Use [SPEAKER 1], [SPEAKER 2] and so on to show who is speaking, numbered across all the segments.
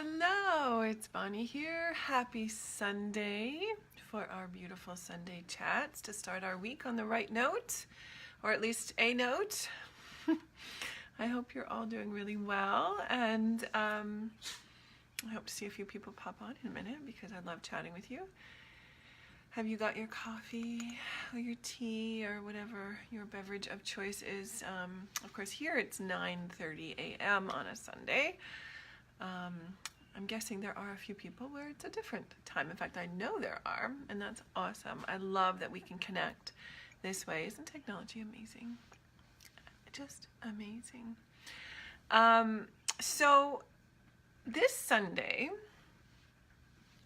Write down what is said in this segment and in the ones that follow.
[SPEAKER 1] Hello, it's Bonnie here. Happy Sunday for our beautiful Sunday chats to start our week on the right note, or at least a note. I hope you're all doing really well, and I hope to see a few people pop on in a minute because I love chatting with you. Have you got your coffee or your tea or whatever your beverage of choice is? Of course, here it's 9:30 a.m. on a Sunday. I'm guessing there are a few people where it's a different time. In fact, I know there are, and that's awesome. I love that we can connect this way. Isn't technology amazing? Just amazing. So this Sunday,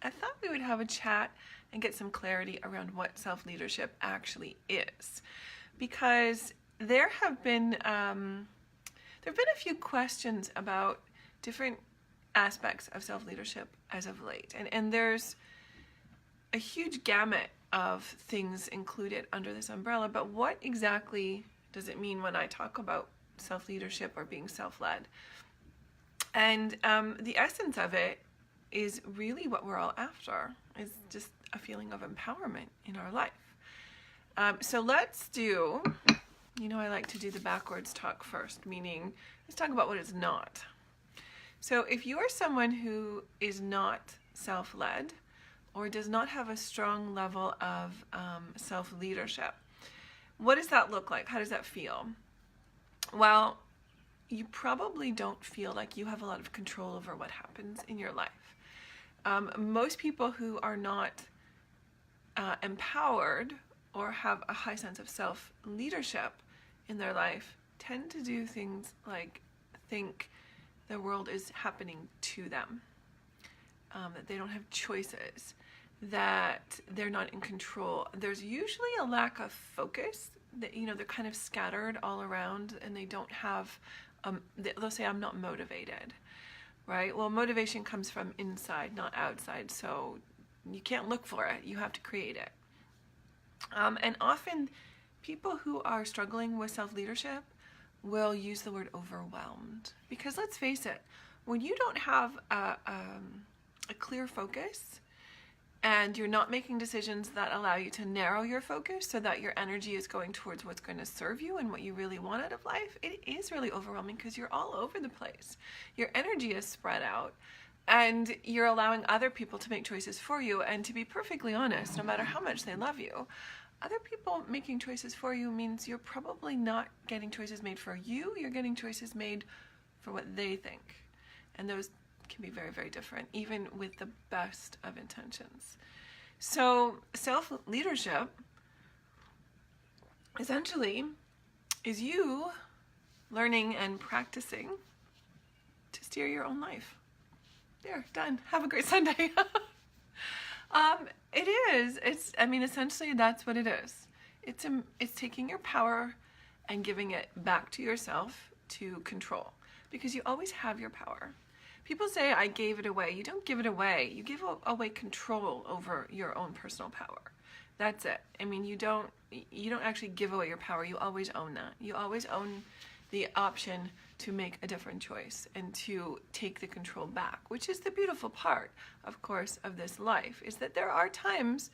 [SPEAKER 1] I thought we would have a chat and get some clarity around what self-leadership actually is, because there have been a few questions about different aspects of self-leadership as of late, and there's a huge gamut of things included under this umbrella. But what exactly does it mean when I talk about self-leadership or being self-led? And the essence of it is really what we're all after, is just a feeling of empowerment in our life. So let's do, I like to do the backwards talk first, meaning let's talk about what it's not. So if you are someone who is not self-led or does not have a strong level of self-leadership, what does that look like? How does that feel? Well, you probably don't feel like you have a lot of control over what happens in your life. Most people who are not empowered or have a high sense of self-leadership in their life tend to do things like think the world is happening to them, that they don't have choices, that they're not in control. There's usually a lack of focus, that they're kind of scattered all around, and they don't have, they'll say, I'm not motivated, right? Well, motivation comes from inside, not outside, so you can't look for it, you have to create it. And often people who are struggling with self-leadership will use the word overwhelmed, because let's face it, when you don't have a clear focus and you're not making decisions that allow you to narrow your focus so that your energy is going towards what's going to serve you and what you really want out of life, it is really overwhelming because you're all over the place. Your energy is spread out and you're allowing other people to make choices for you. And to be perfectly honest, no matter how much they love you, other people making choices for you means you're probably not getting choices made for you, you're getting choices made for what they think. And those can be very, very different, even with the best of intentions. So self-leadership essentially is you learning and practicing to steer your own life. There, done. Have a great Sunday. It is. Essentially that's what it is. It's taking your power and giving it back to yourself to control, because you always have your power. People say, I gave it away. You don't give it away. You give away control over your own personal power. That's it. You don't actually give away your power. You always own that. You always own the option to make a different choice and to take the control back, which is the beautiful part, of course, of this life, is that there are times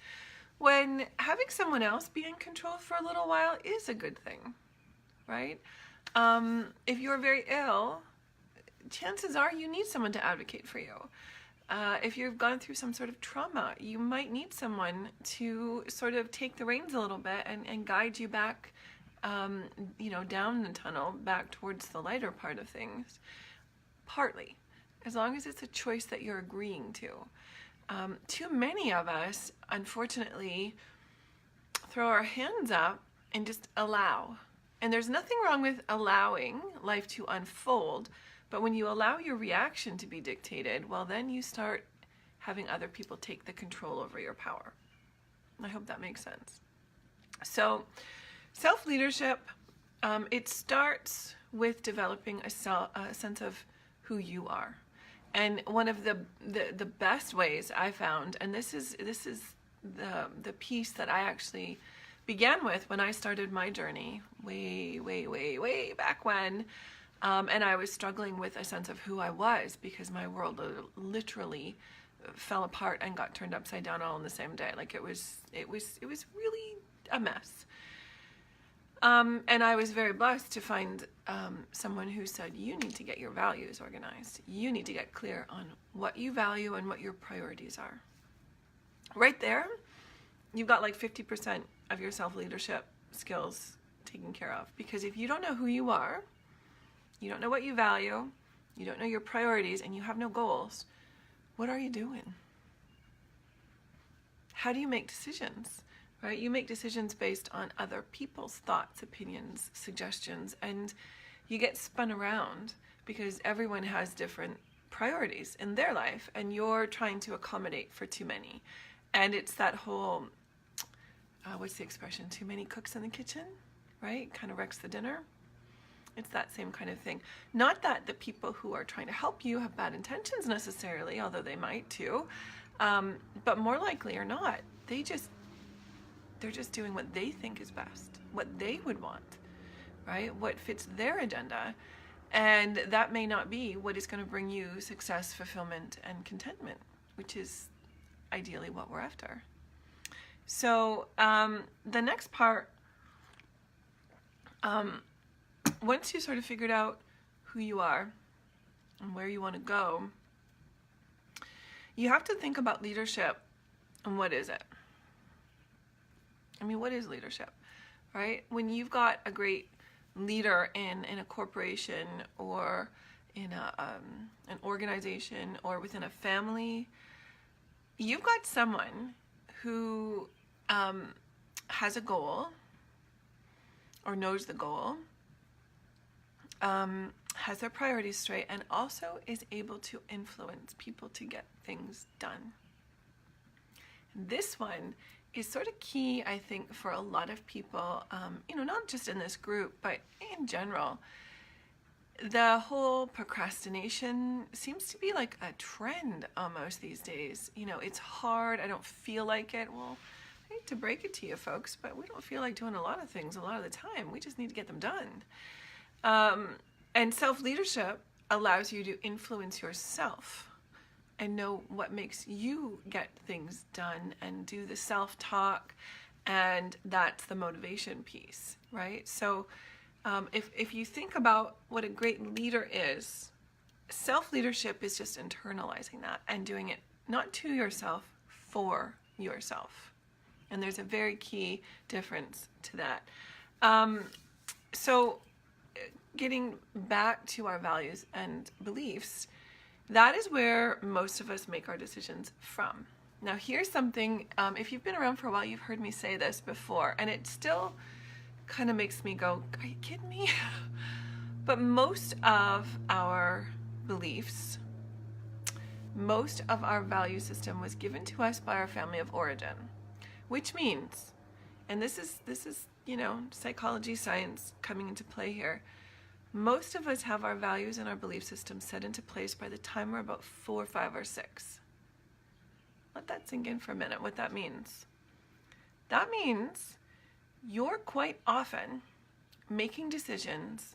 [SPEAKER 1] when having someone else be in control for a little while is a good thing, right? If you're very ill, chances are you need someone to advocate for you. If you've gone through some sort of trauma, you might need someone to sort of take the reins a little bit and guide you back down the tunnel back towards the lighter part of things, partly, as long as it's a choice that you're agreeing to. Too many of us, unfortunately, throw our hands up and just allow. And there's nothing wrong with allowing life to unfold, but when you allow your reaction to be dictated, well, then you start having other people take the control over your power. I hope that makes sense. So self-leadership, it starts with developing a sense of who you are. And one of the best ways I found, and this is the piece that I actually began with when I started my journey way back when, And I was struggling with a sense of who I was, because my world literally fell apart and got turned upside down all in the same day. Like it was really a mess. And I was very blessed to find someone who said, you need to get your values organized. You need to get clear on what you value and what your priorities are. Right there, you've got like 50% of your self-leadership skills taken care of. Because if you don't know who you are, you don't know what you value, you don't know your priorities, and you have no goals, what are you doing? How do you make decisions? Right? You make decisions based on other people's thoughts, opinions, suggestions, and you get spun around because everyone has different priorities in their life, and you're trying to accommodate for too many. And it's that whole, what's the expression? Too many cooks in the kitchen, right? Kind of wrecks the dinner. It's that same kind of thing. Not that the people who are trying to help you have bad intentions necessarily, although they might too, but more likely or not, they're just doing what they think is best, what they would want, right? What fits their agenda. And that may not be what is going to bring you success, fulfillment, and contentment, which is ideally what we're after. So the next part, once you sort of figured out who you are and where you want to go, you have to think about leadership and what is it? I mean, what is leadership, right? When you've got a great leader in a corporation or in an organization or within a family, you've got someone who has a goal or knows the goal, has their priorities straight, and also is able to influence people to get things done. This one is sort of key, I think, for a lot of people, not just in this group, but in general. The whole procrastination seems to be like a trend almost these days. It's hard, I don't feel like it. Well, I hate to break it to you folks, but we don't feel like doing a lot of things a lot of the time. We just need to get them done. And self-leadership allows you to influence yourself and know what makes you get things done and do the self-talk, and that's the motivation piece, right? So if you think about what a great leader is, self-leadership is just internalizing that and doing it not to yourself, for yourself. And there's a very key difference to that. So getting back to our values and beliefs, that is where most of us make our decisions from. Now here's something, if you've been around for a while, you've heard me say this before, and it still kind of makes me go, are you kidding me? But most of our beliefs, most of our value system was given to us by our family of origin, which means, and this is psychology, science coming into play here, most of us have our values and our belief system set into place by the time we're about 4, 5, or 6. Let that sink in for a minute, what that means. That means you're quite often making decisions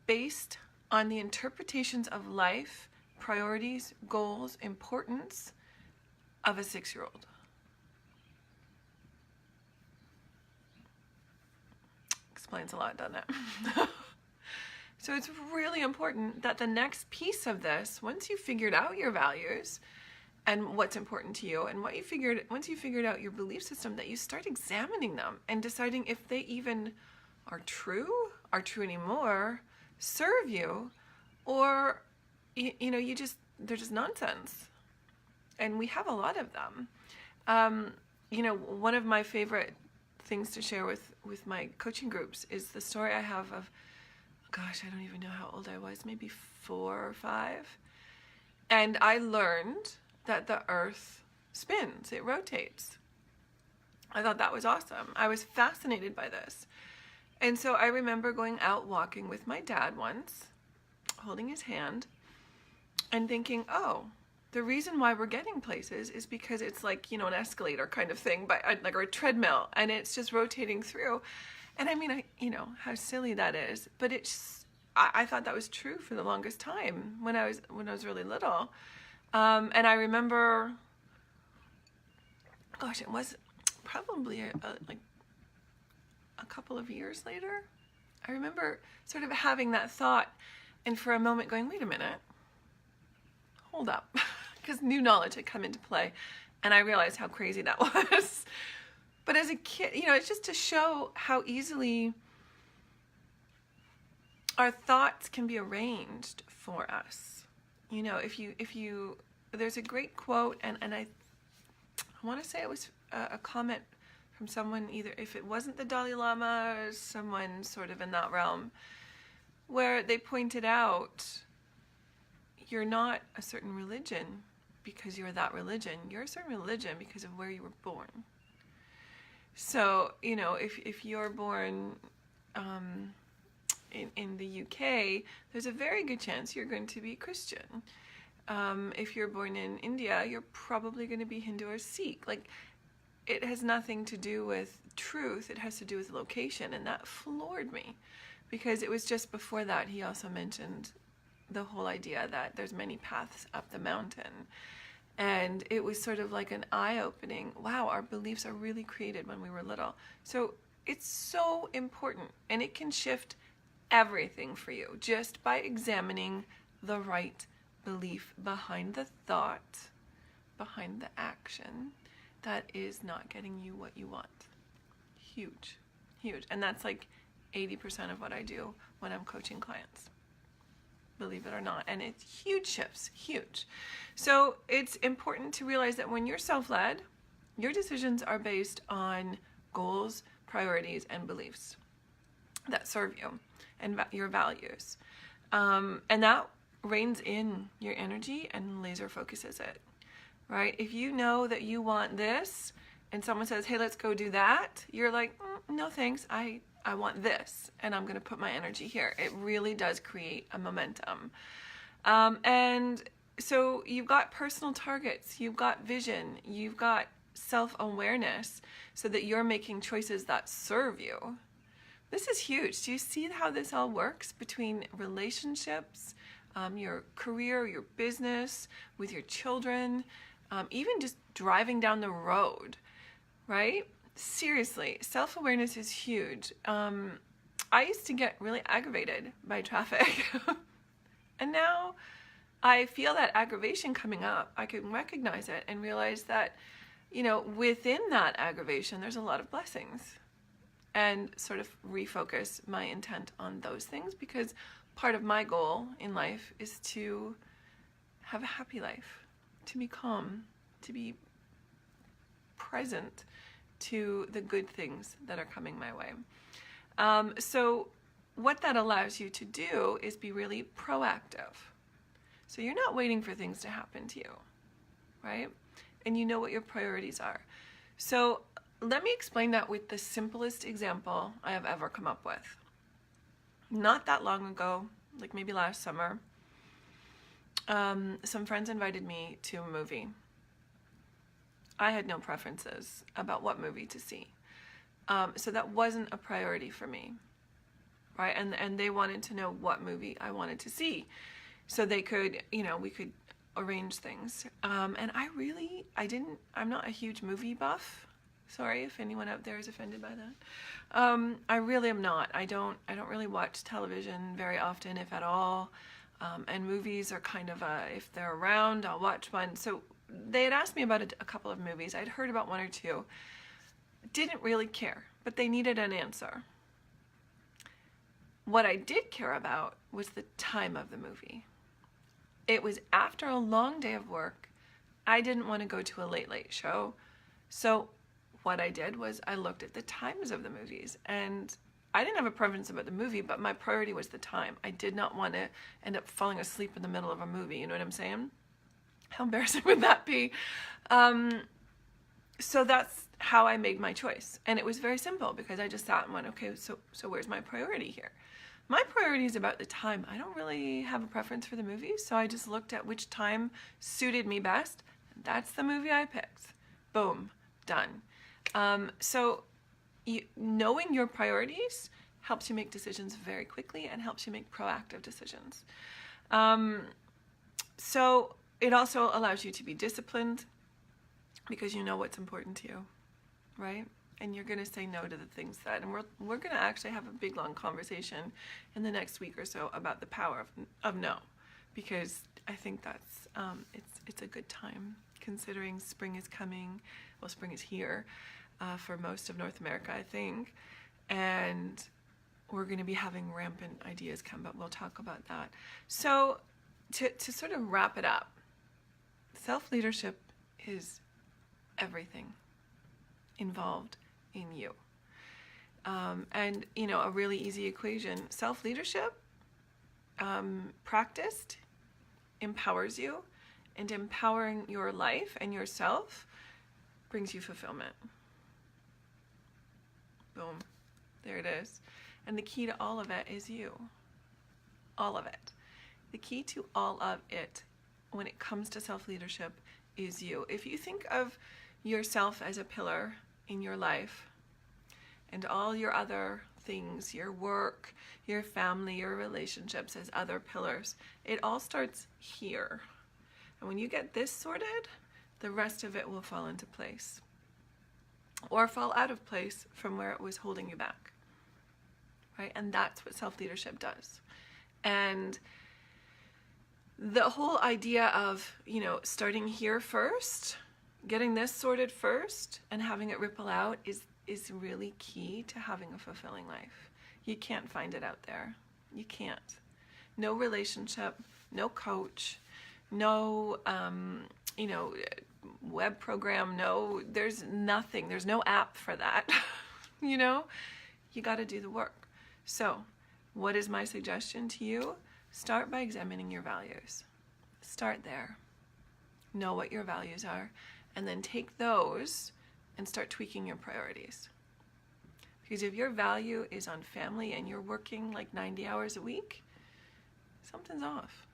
[SPEAKER 1] based on the interpretations of life, priorities, goals, importance of a 6-year-old. Explains a lot, doesn't it? So it's really important that the next piece of this, once you've figured out your values and what's important to you, and once you figured out your belief system, that you start examining them and deciding if they even are true anymore, serve you, or they're just nonsense. And we have a lot of them. One of my favorite things to share with my coaching groups is the story I have of, gosh, I don't even know how old I was, maybe 4 or 5. And I learned that the earth spins, it rotates. I thought that was awesome. I was fascinated by this. And so I remember going out walking with my dad once, holding his hand, and thinking, oh, the reason why we're getting places is because it's like, an escalator kind of thing, but like a treadmill, and it's just rotating through. And I mean, how silly that is, but it's I thought that was true for the longest time when I was really little. And I remember, gosh, it was probably like a couple of years later. I remember sort of having that thought, and for a moment going, wait a minute, hold up, because new knowledge had come into play, and I realized how crazy that was. But as a kid, you know, it's just to show how easily our thoughts can be arranged for us. You know, if you, there's a great quote, and I want to say it was a comment from someone, either if it wasn't the Dalai Lama or someone sort of in that realm, where they pointed out, you're not a certain religion because you're that religion. You're a certain religion because of where you were born. So, you know, if you're born in the UK, there's a very good chance you're going to be Christian. If you're born in India, you're probably going to be Hindu or Sikh. Like, it has nothing to do with truth. It has to do with location. And that floored me, because it was just before that he also mentioned the whole idea that there's many paths up the mountain. And it was sort of like an eye-opening, wow, our beliefs are really created when we were little. So it's so important, and it can shift everything for you just by examining the right belief behind the thought, behind the action that is not getting you what you want. Huge, huge. And that's like 80% of what I do when I'm coaching clients, believe it or not. And it's huge shifts, huge. So it's important to realize that when you're self-led, your decisions are based on goals, priorities, and beliefs that serve you and your values. And that reins in your energy and laser focuses it, right? If you know that you want this and someone says, hey, let's go do that, you're like, no thanks, I want this, and I'm going to put my energy here. It really does create a momentum. And so you've got personal targets, you've got vision, you've got self-awareness, so that you're making choices that serve you. This is huge. Do you see how this all works between relationships, your career, your business, with your children, even just driving down the road, right? Seriously, self-awareness is huge. I used to get really aggravated by traffic. And now I feel that aggravation coming up. I can recognize it and realize that, you know, within that aggravation, there's a lot of blessings. And sort of refocus my intent on those things, because part of my goal in life is to have a happy life, to be calm, to be present to the good things that are coming my way. So what that allows you to do is be really proactive. So you're not waiting for things to happen to you, right? And you know what your priorities are. So let me explain that with the simplest example I have ever come up with. Not that long ago, like maybe last summer, some friends invited me to a movie. I had no preferences about what movie to see. So that wasn't a priority for me, right? And they wanted to know what movie I wanted to see, so they could, you know, we could arrange things. And I'm not a huge movie buff. Sorry if anyone out there is offended by that. I really am not. I don't really watch television very often, if at all. And movies are kind of if they're around, I'll watch one. So they had asked me about a couple of movies. I'd heard about one or two. Didn't really care, but they needed an answer. What I did care about was the time of the movie. It was after a long day of work. I didn't want to go to a late show. So what I did was I looked at the times of the movies, and I didn't have a preference about the movie, but my priority was the time. I did not want to end up falling asleep in the middle of a movie. You know what I'm saying? How embarrassing would that be? So that's how I made my choice. And it was very simple, because I just sat and went, okay, so where's my priority here? My priority is about the time. I don't really have a preference for the movies, so I just looked at which time suited me best. And that's the movie I picked. Boom, done. So knowing your priorities helps you make decisions very quickly and helps you make proactive decisions. So it also allows you to be disciplined because you know what's important to you, right? And you're going to say no to the things that, and we're going to actually have a big long conversation in the next week or so about the power of no, because I think that's it's a good time considering spring is coming. Well, spring is here for most of North America, I think, and we're going to be having rampant ideas come, but we'll talk about that. So to sort of wrap it up, self-leadership is everything involved in you. And, you know, a really easy equation, self-leadership practiced empowers you, and empowering your life and yourself brings you fulfillment. Boom. There it is. And the key to all of it is you. All of it. The key to all of it when it comes to self-leadership is you. If you think of yourself as a pillar in your life and all your other things, your work, your family, your relationships as other pillars, it all starts here. And when you get this sorted, the rest of it will fall into place or fall out of place from where it was holding you back, right? And that's what self-leadership does. And the whole idea of, you know, starting here first, getting this sorted first, and having it ripple out is really key to having a fulfilling life. You can't find it out there. You can't. No relationship, no coach, no, you know, web program, no, there's nothing. There's no app for that. You know, you got to do the work. So what is my suggestion to you? Start by examining your values. Start there. Know what your values are, and then take those and start tweaking your priorities. Because if your value is on family and you're working like 90 hours a week, something's off,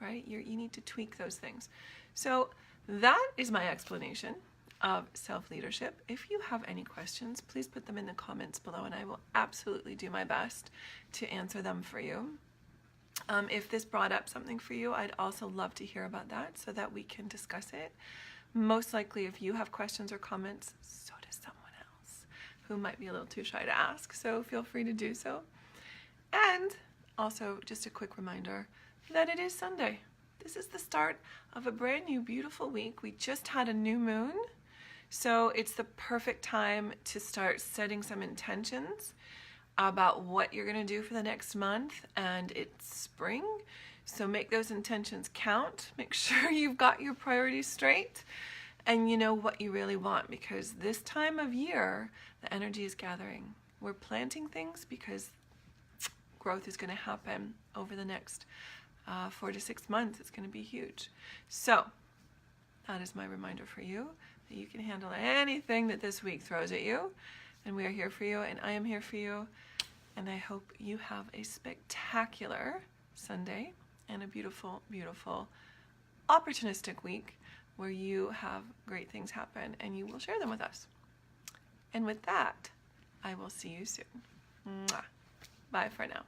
[SPEAKER 1] right? You need to tweak those things. So that is my explanation of self-leadership. If you have any questions, please put them in the comments below, and I will absolutely do my best to answer them for you. If this brought up something for you, I'd also love to hear about that so that we can discuss it. Most likely, if you have questions or comments, so does someone else who might be a little too shy to ask, so feel free to do so. And also, just a quick reminder that it is Sunday. This is the start of a brand new beautiful week. We just had a new moon, so it's the perfect time to start setting some intentions about what you're going to do for the next month, and it's spring, so make those intentions count. Make sure you've got your priorities straight and you know what you really want, because this time of year the energy is gathering. We're planting things because growth is going to happen over the next 4 to 6 months. It's going to be huge. So that is my reminder for you, that you can handle anything that this week throws at you. And we are here for you, and I am here for you. And I hope you have a spectacular Sunday and a beautiful, beautiful, opportunistic week where you have great things happen and you will share them with us. And with that, I will see you soon. Mwah. Bye for now.